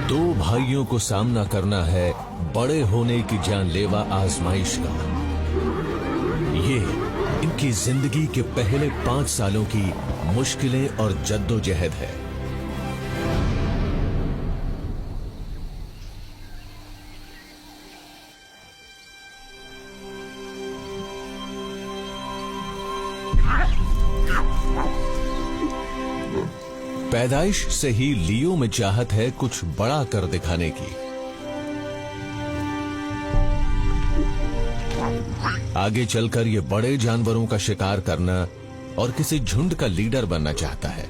दो भाइयों को सामना करना है बड़े होने की जानलेवा आजमाइश का। ये इनकी जिंदगी के पहले 5 सालों की मुश्किलें और जद्दोजहद है। पैदाइश से ही लियो में चाहत है कुछ बड़ा कर दिखाने की। आगे चलकर ये बड़े जानवरों का शिकार करना और किसी झुंड का लीडर बनना चाहता है,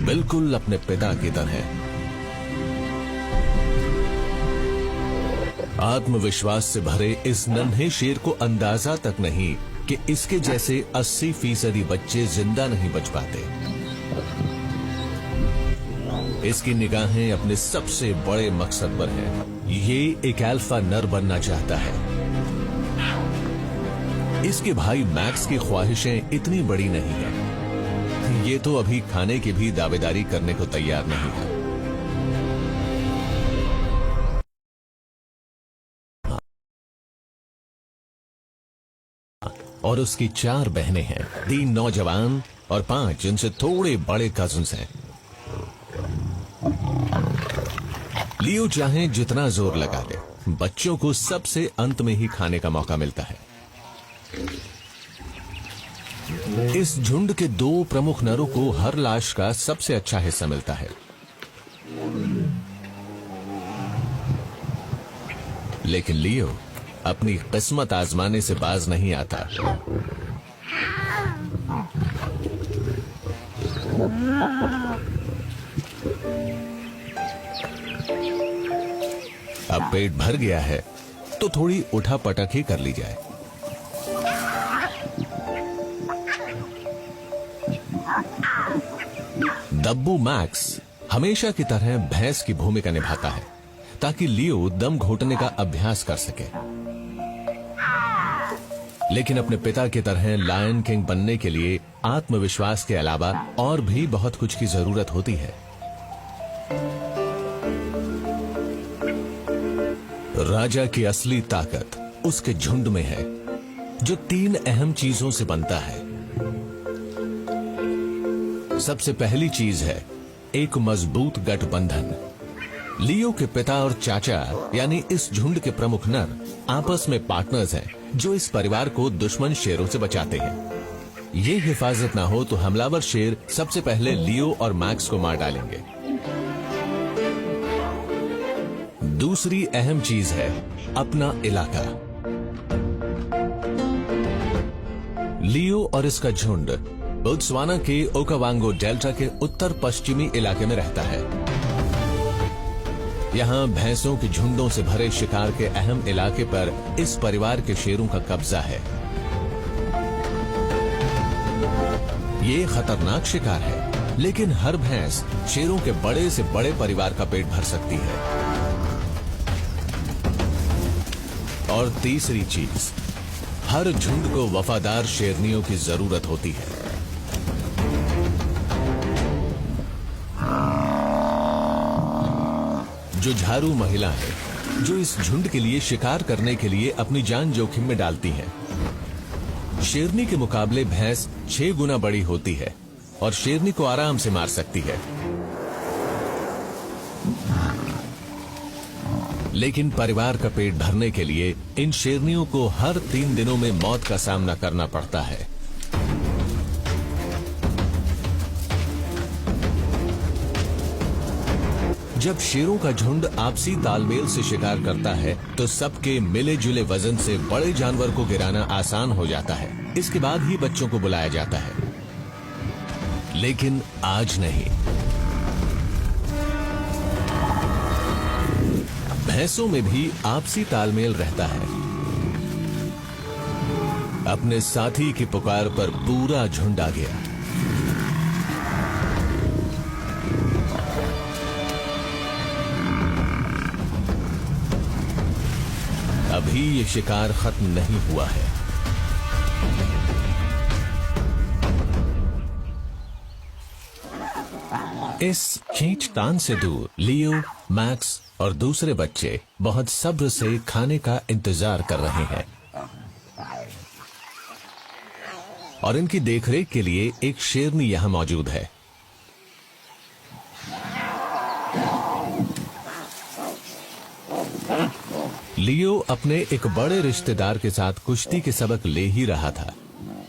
बिल्कुल अपने पिता की तरह। आत्मविश्वास से भरे इस नन्हे शेर को अंदाजा तक नहीं कि इसके जैसे 80% बच्चे जिंदा नहीं बच पाते। इसकी निगाहें अपने सबसे बड़े मकसद पर हैं। ये एक अल्फा नर बनना चाहता है। इसके भाई मैक्स की ख्वाहिशें इतनी बड़ी नहीं है। ये तो अभी खाने की भी दावेदारी करने को तैयार नहीं है। और उसकी 4 बहनें हैं, 3 नौजवान और 5 जिनसे थोड़े बड़े कजिन्स हैं। लियो चाहे जितना जोर लगा ले, बच्चों को सबसे अंत में ही खाने का मौका मिलता है। इस झुंड के 2 प्रमुख नरों को हर लाश का सबसे अच्छा हिस्सा मिलता है। लेकिन लियो अपनी किस्मत आजमाने से बाज नहीं आता। अब पेट भर गया है तो थोड़ी उठा पटक ही कर ली जाए। दब्बू मैक्स हमेशा की तरह भैंस की भूमिका निभाता है ताकि लियो दम घोटने का अभ्यास कर सके। लेकिन अपने पिता की तरह लायन किंग बनने के लिए आत्मविश्वास के अलावा और भी बहुत कुछ की जरूरत होती है। राजा की असली ताकत उसके झुंड में है, जो 3 अहम चीजों से बनता है। सबसे पहली चीज है एक मजबूत गठबंधन। लियो के पिता और चाचा यानी इस झुंड के प्रमुख नर आपस में पार्टनर्स हैं, जो इस परिवार को दुश्मन शेरों से बचाते हैं। ये हिफाजत ना हो तो हमलावर शेर सबसे पहले लियो और मैक्स को मार डालेंगे। दूसरी अहम चीज है अपना इलाका। लियो और इसका झुंड बोत्सवाना के ओकावांगो डेल्टा के उत्तर पश्चिमी इलाके में रहता है। यहाँ भैंसों के झुंडों से भरे शिकार के अहम इलाके पर इस परिवार के शेरों का कब्जा है। ये खतरनाक शिकार है, लेकिन हर भैंस शेरों के बड़े से बड़े परिवार का पेट भर सकती है। और तीसरी चीज, हर झुंड को वफादार शेरनियों की जरूरत होती है। जो झारू महिला है, जो इस झुंड के लिए शिकार करने के लिए अपनी जान जोखिम में डालती हैं। शेरनी के मुकाबले भैंस 6 गुना बड़ी होती है और शेरनी को आराम से मार सकती है। लेकिन परिवार का पेट भरने के लिए इन शेरनियों को हर 3 दिनों में मौत का सामना करना पड़ता है। जब शेरों का झुंड आपसी तालमेल से शिकार करता है तो सबके मिले जुले वजन से बड़े जानवर को गिराना आसान हो जाता है। इसके बाद ही बच्चों को बुलाया जाता है। लेकिन आज नहीं। भैंसों में भी आपसी तालमेल रहता है। अपने साथी की पुकार पर पूरा झुंड आ गया। अभी ये शिकार खत्म नहीं हुआ है। इस खींचतान से दूर लियो, मैक्स और दूसरे बच्चे बहुत सब्र से खाने का इंतजार कर रहे हैं और इनकी देखरेख के लिए एक शेरनी यहां मौजूद है। लियो अपने एक बड़े रिश्तेदार के साथ कुश्ती के सबक ले ही रहा था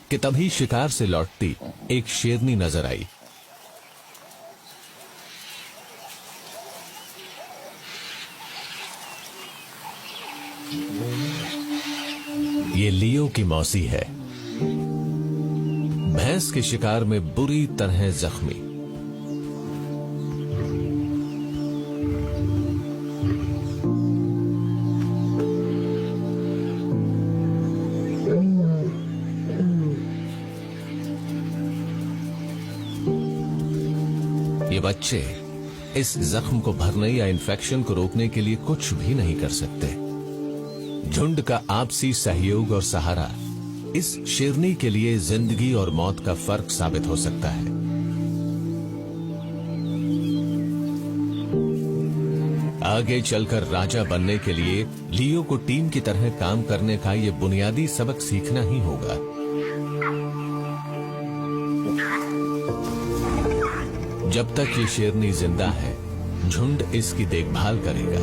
कि तभी शिकार से लौटती एक शेरनी नजर आई। ये लियो की मौसी है, भैंस के शिकार में बुरी तरह जख्मी। ये बच्चे इस जख्म को भरने या इन्फेक्शन को रोकने के लिए कुछ भी नहीं कर सकते। झुंड का आपसी सहयोग और सहारा इस शेरनी के लिए जिंदगी और मौत का फर्क साबित हो सकता है। आगे चलकर राजा बनने के लिए लियो को टीम की तरह काम करने का ये बुनियादी सबक सीखना ही होगा। जब तक ये शेरनी जिंदा है, झुंड इसकी देखभाल करेगा।